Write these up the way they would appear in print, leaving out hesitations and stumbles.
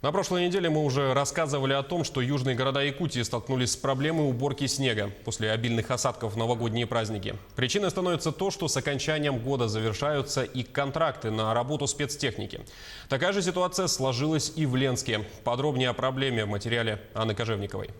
На прошлой неделе мы уже рассказывали о том, что южные города Якутии столкнулись с проблемой уборки снега после обильных осадков в новогодние праздники. Причиной становится то, что с окончанием года завершаются и контракты на работу спецтехники. Такая же ситуация сложилась и в Ленске. Подробнее о проблеме в материале Анны Кожевниковой.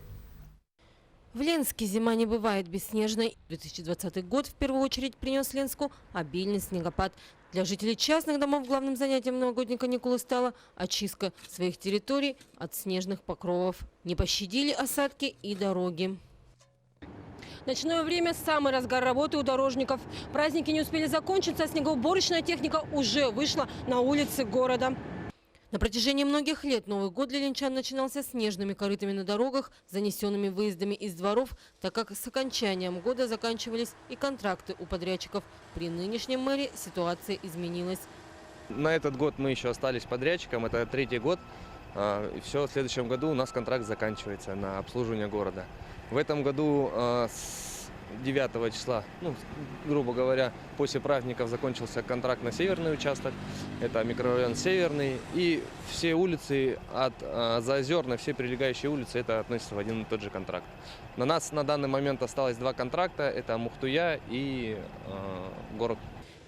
В Ленске зима не бывает бесснежной. 2020 год в первую очередь принес Ленску обильный снегопад. Для жителей частных домов главным занятием новогодней каникулы стала очистка своих территорий от снежных покровов. Не пощадили осадки и дороги. Ночное время – самый разгар работы у дорожников. Праздники не успели закончиться, а снегоуборочная техника уже вышла на улицы города. На протяжении многих лет Новый год для ленчан начинался снежными корытами на дорогах, занесенными выездами из дворов, так как с окончанием года заканчивались и контракты у подрядчиков. При нынешнем мэре ситуация изменилась. На этот год мы еще остались подрядчиком, это третий год. И все, в следующем году у нас контракт заканчивается на обслуживание города. В этом году с 9 числа, грубо говоря, после праздников закончился контракт на северный участок. Это микрорайон Северный. И все улицы от Заозерной, все прилегающие улицы, это относится в один и тот же контракт. На нас на данный момент осталось два контракта. Это Мухтуя и город.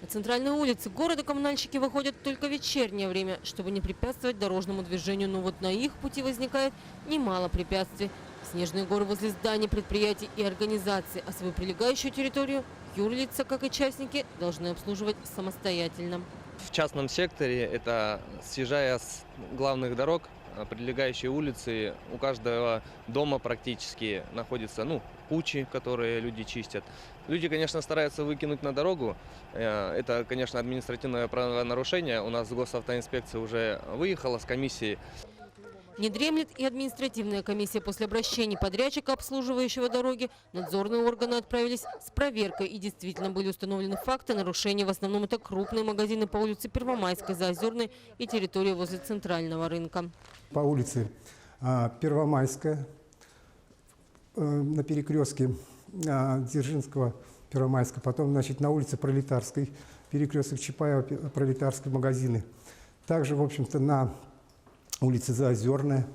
На центральные улицы города коммунальщики выходят только в вечернее время, чтобы не препятствовать дорожному движению. Но вот на их пути возникает немало препятствий. Снежные горы возле зданий, предприятий и организаций, а свою прилегающую территорию юрлица, как и частники, должны обслуживать самостоятельно. В частном секторе, это съезжая с главных дорог, прилегающие улицы, у каждого дома практически находятся кучи, которые люди чистят. Люди, конечно, стараются выкинуть на дорогу. Это, конечно, административное правонарушение. У нас госавтоинспекция уже выехала с комиссией. Не дремлет и административная комиссия. После обращений подрядчика, обслуживающего дороги, надзорные органы отправились с проверкой. И действительно были установлены факты нарушений. В основном это крупные магазины по улице Первомайской, Заозерной и территории возле центрального рынка. По улице Первомайская, на перекрестке Дзержинского, Первомайской, потом на улице Пролетарской, перекресток Чапаева, Пролетарской, магазины. Также, в общем-то, на улице Заозерная,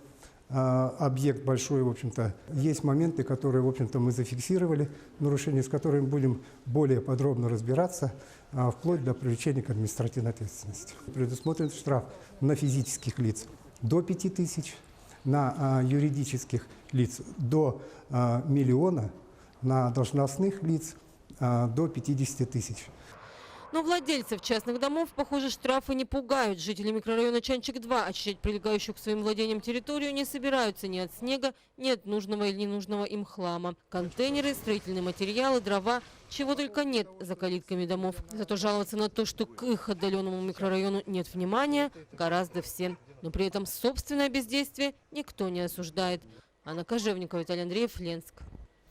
объект большой, в общем-то. Есть моменты, которые, в общем-то, мы зафиксировали, нарушения, с которыми будем более подробно разбираться, вплоть до привлечения к административной ответственности. Предусмотрен штраф на физических лиц до 5000, на юридических лиц до 1 миллиона, на должностных лиц до 50 000. Но владельцев частных домов, похоже, штрафы не пугают. Жители микрорайона Чанчик-2 очищать прилегающую к своим владениям территорию не собираются ни от снега, ни от нужного или ненужного им хлама. Контейнеры, строительные материалы, дрова, чего только нет за калитками домов. Зато жаловаться на то, что к их отдаленному микрорайону нет внимания, гораздо все. Но при этом собственное бездействие никто не осуждает. Анна Кожевникова, Виталий Андреев, Ленск.